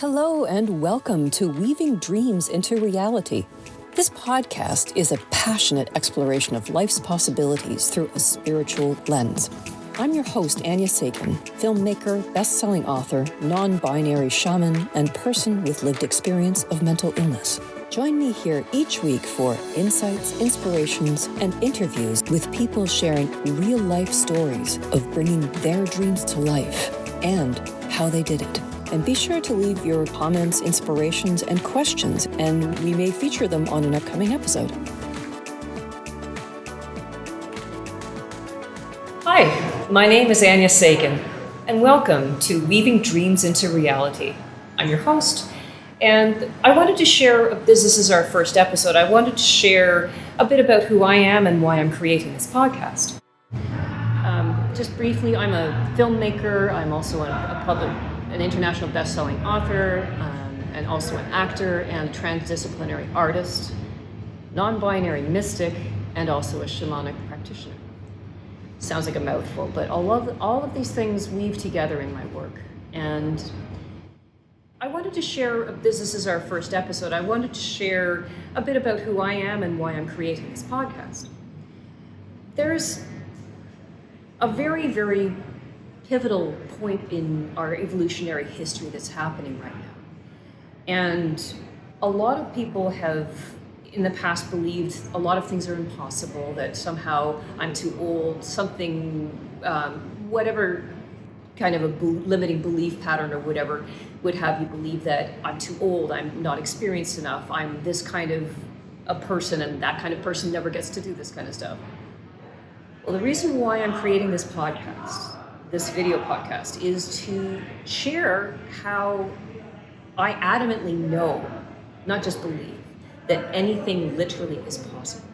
Hello and welcome to Weaving Dreams into Reality. This podcast is a passionate exploration of life's possibilities through a spiritual lens. I'm your host, Anja Sagan, filmmaker, best-selling author, non-binary shaman, and person with lived experience of mental illness. Join me here each week for insights, inspirations, and interviews with people sharing real-life stories of bringing their dreams to life and how they did it. And be sure to leave your comments, inspirations, and questions, and we may feature them on an upcoming episode. Hi, my name is Anja Sagan, and welcome to Weaving Dreams into Reality. I'm your host, and I wanted to share, this is our first episode, I wanted to share a bit about who I am and why I'm creating this podcast. Just briefly, I'm a filmmaker, I'm also an international best-selling author, and also an actor and transdisciplinary artist, non-binary mystic, and also a shamanic practitioner. Sounds like a mouthful, but all of these things weave together in my work. And I wanted to share, this is our first episode, I wanted to share a bit about who I am and why I'm creating this podcast. There's a very, very pivotal point in our evolutionary history that's happening right now. And a lot of people have in the past believed a lot of things are impossible, that somehow I'm too old, something, whatever kind of a limiting belief pattern or whatever would have you believe that I'm too old, I'm not experienced enough, I'm this kind of a person, and that kind of person never gets to do this kind of stuff. Well, the reason why I'm creating this podcast, this video podcast, is to share how I adamantly know, not just believe, that anything literally is possible.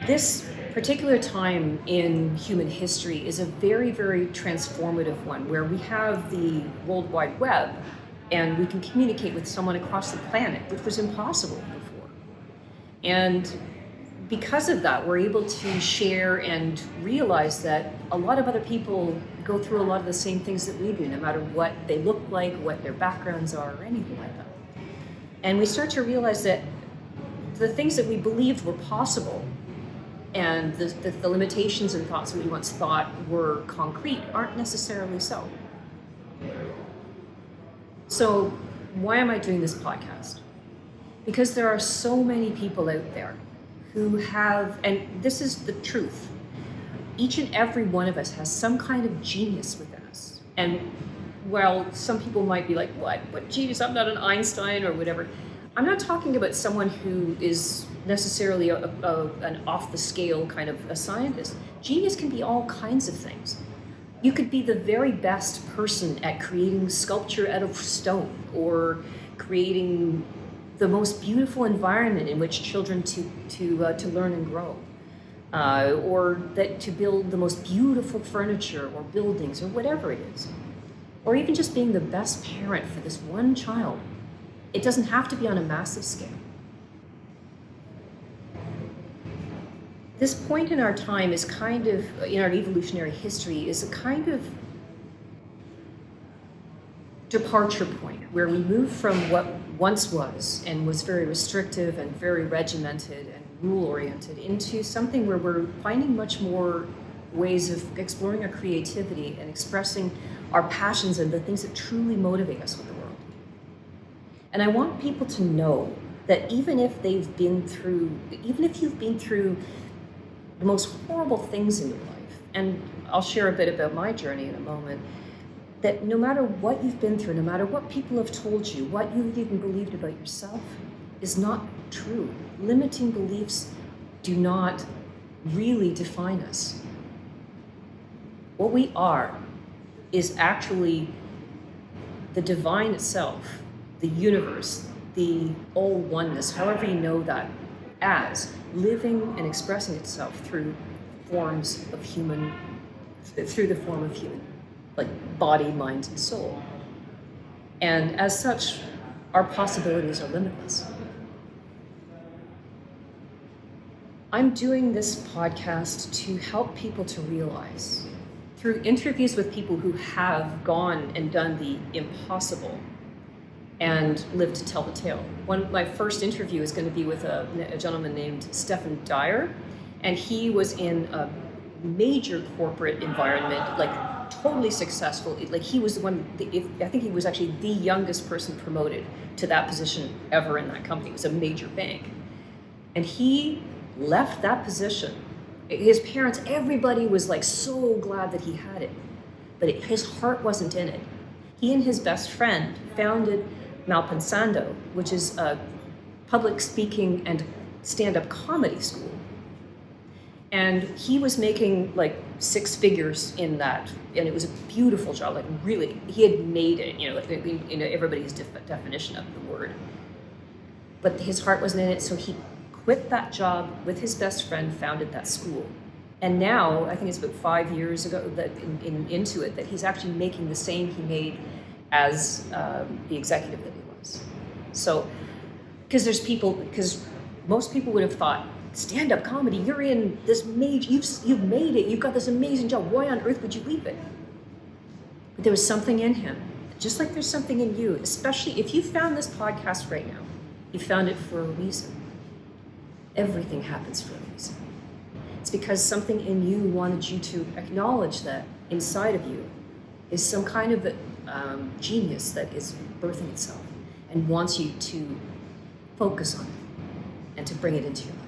This particular time in human history is a very, very transformative one, where we have the World Wide Web and we can communicate with someone across the planet, which was impossible before. And because of that, we're able to share and realize that a lot of other people go through a lot of the same things that we do, no matter what they look like, what their backgrounds are, or anything like that. And we start to realize that the things that we believed were possible and the limitations and thoughts that we once thought were concrete aren't necessarily so. So why am I doing this podcast? Because there are so many people out there who have, and this is the truth, each and every one of us has some kind of genius within us. And while some people might be like, what genius, I'm not an Einstein or whatever, I'm not talking about someone who is necessarily an off-the-scale kind of a scientist. Genius can be all kinds of things. You could be the very best person at creating sculpture out of stone, or creating the most beautiful environment in which children to learn and grow, or that to build the most beautiful furniture or buildings or whatever it is, or even just being the best parent for this one child. It doesn't have to be on a massive scale. This point in our time is kind of, in our evolutionary history, is a kind of departure point where we move from what once was and was very restrictive and very regimented and rule-oriented into something where we're finding much more ways of exploring our creativity and expressing our passions and the things that truly motivate us with the world. And I want people to know that even if you've been through the most horrible things in your life, and I'll share a bit about my journey in a moment, that no matter what you've been through, no matter what people have told you, what you've even believed about yourself is not true. Limiting beliefs do not really define us. What we are is actually the divine itself, the universe, the all oneness, however you know that, as living and expressing itself through the form of human, like body, mind, and soul. And as such, our possibilities are limitless. I'm doing this podcast to help people to realize through interviews with people who have gone and done the impossible and lived to tell the tale. My first interview is going to be with a gentleman named Stephen Dyer, and he was in a major corporate environment, like totally successful. Like he was I think he was actually the youngest person promoted to that position ever in that company. It was a major bank. And he left that position. His parents, everybody was like so glad that he had it, but his heart wasn't in it. He and his best friend founded Malpensando, which is a public speaking and stand-up comedy school. And he was making like 6 figures in that, and it was a beautiful job. Like really, he had made it. Everybody's definition of the word. But his heart wasn't in it, so he quit that job with his best friend, founded that school. And now, I think it's about 5 years ago that into it, that he's actually making the same he made as the executive that he was. So, because most people would have thought, stand-up comedy, you're in this major, you've made it, you've got this amazing job, why on earth would you leave it? But there was something in him, just like there's something in you, especially if you found this podcast right now, you found it for a reason. Everything happens for a reason. It's because something in you wanted you to acknowledge that inside of you is some kind of genius that is birthing itself and wants you to focus on it and to bring it into your life.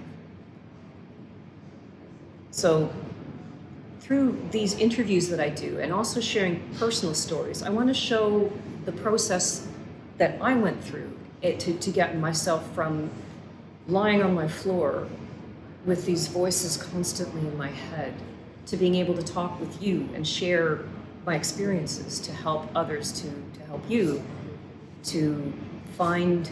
So through these interviews that I do and also sharing personal stories, I want to show the process that I went through to get myself from lying on my floor with these voices constantly in my head to being able to talk with you and share my experiences to help others, to help you to find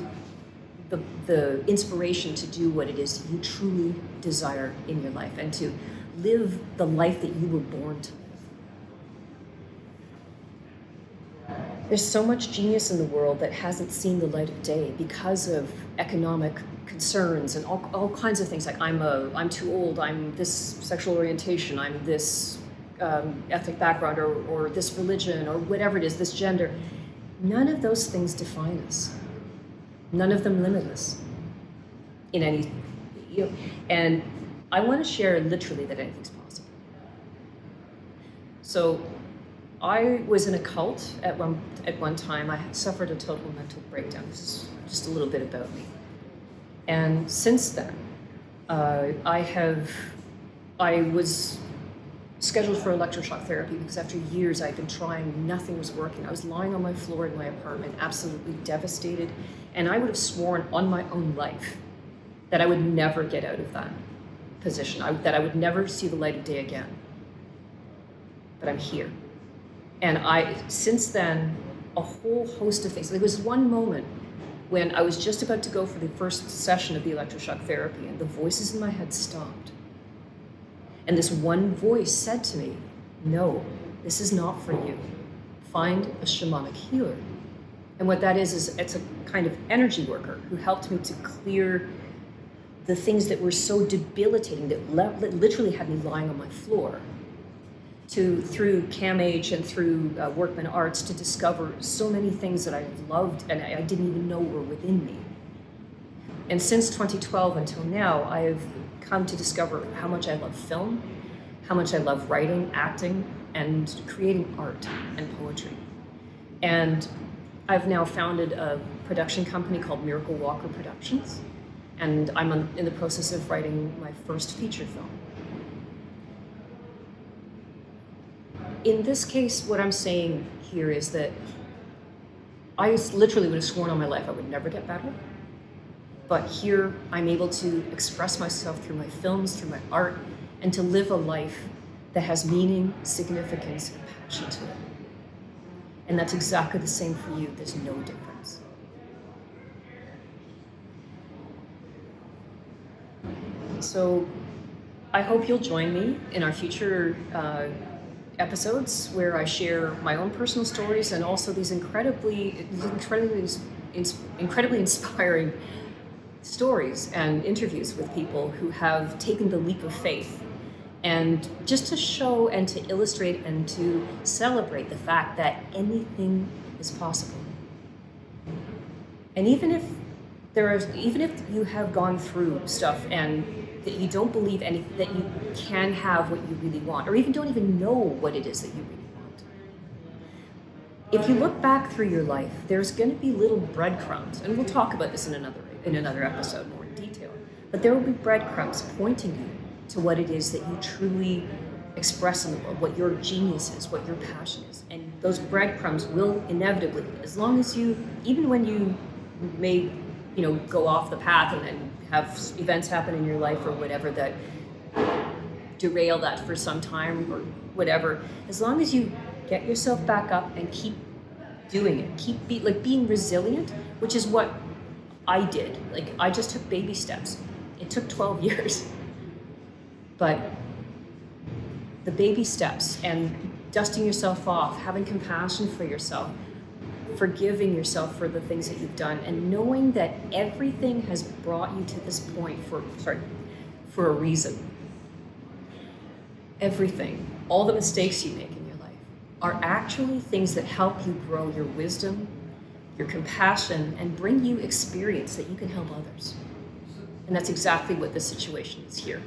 the inspiration to do what it is you truly desire in your life and to live the life that you were born to live. There's so much genius in the world that hasn't seen the light of day because of economic concerns and all kinds of things, like I'm too old, I'm this sexual orientation, I'm this ethnic background or this religion or whatever it is, this gender. None of those things define us. None of them limit us in any, and I want to share literally that anything's possible. So I was in a cult at one time. I had suffered a total mental breakdown. This is just a little bit about me. And since then, I was scheduled for electroshock therapy because after years I'd been trying, nothing was working. I was lying on my floor in my apartment, absolutely devastated, and I would have sworn on my own life that I would never get out of that position, that I would never see the light of day again. But I'm here. And since then, a whole host of things. There was one moment when I was just about to go for the first session of the electroshock therapy, and the voices in my head stopped. And this one voice said to me, no, this is not for you. Find a shamanic healer. And what that is it's a kind of energy worker who helped me to clear the things that were so debilitating, that literally had me lying on my floor, through CAMH and through Workman Arts, to discover so many things that I loved and I didn't even know were within me. And since 2012 until now, I have come to discover how much I love film, how much I love writing, acting, and creating art and poetry. And I've now founded a production company called Miracle Walker Productions, and I'm in the process of writing my first feature film. In this case, what I'm saying here is that I literally would have sworn on my life I would never get better. But here I'm able to express myself through my films, through my art, and to live a life that has meaning, significance, and passion to it. And that's exactly the same for you. There's no difference. So I hope you'll join me in our future episodes where I share my own personal stories and also these incredibly inspiring stories and interviews with people who have taken the leap of faith And just to show and to illustrate and to celebrate the fact that anything is possible. And even if you have gone through stuff and that you don't believe that you can have what you really want, or even don't even know what it is that you really want. If you look back through your life, there's going to be little breadcrumbs, and we'll talk about this in another episode more in detail. But there will be breadcrumbs pointing you to what it is that you truly express in the world, what your genius is, what your passion is. And those breadcrumbs will inevitably, as long as even when you may, go off the path and then have events happen in your life or whatever that derail that for some time or whatever, as long as you get yourself back up and keep doing it, keep being resilient, which is what I did. I just took baby steps. It took 12 years. But the baby steps and dusting yourself off, having compassion for yourself, forgiving yourself for the things that you've done, and knowing that everything has brought you to this point for a reason. Everything, all the mistakes you make in your life are actually things that help you grow your wisdom, your compassion, and bring you experience that you can help others. And that's exactly what this situation is here.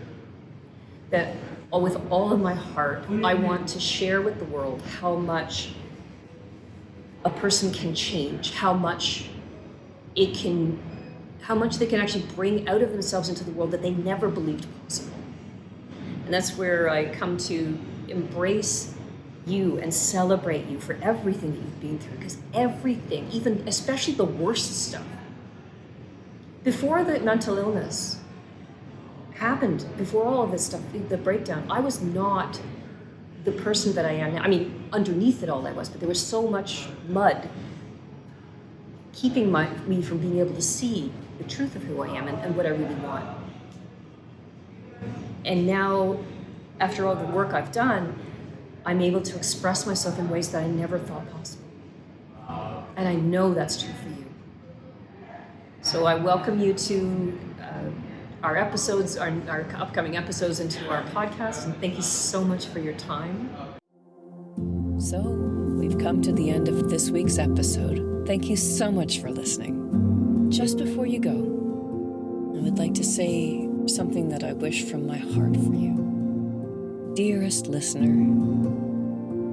That with all of my heart, I want to share with the world how much a person can change, how much they can actually bring out of themselves into the world that they never believed possible. And that's where I come to embrace you and celebrate you for everything that you've been through, because everything, even especially the worst stuff, before the mental illness happened, before all of this stuff, the breakdown, I was not the person that I am now. I mean, underneath it all I was, but there was so much mud keeping me from being able to see the truth of who I am and what I really want. And now, after all the work I've done, I'm able to express myself in ways that I never thought possible. And I know that's true for you. So I welcome you to our episodes, our upcoming episodes into our podcast, and thank you so much for your time. So, we've come to the end of this week's episode. Thank you so much for listening. Just before you go, I would like to say something that I wish from my heart for you. Dearest listener,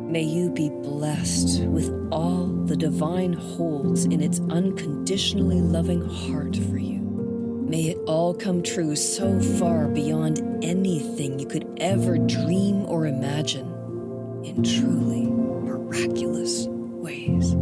may you be blessed with all the divine holds in its unconditionally loving heart for you. May it all come true so far beyond anything you could ever dream or imagine in truly miraculous ways.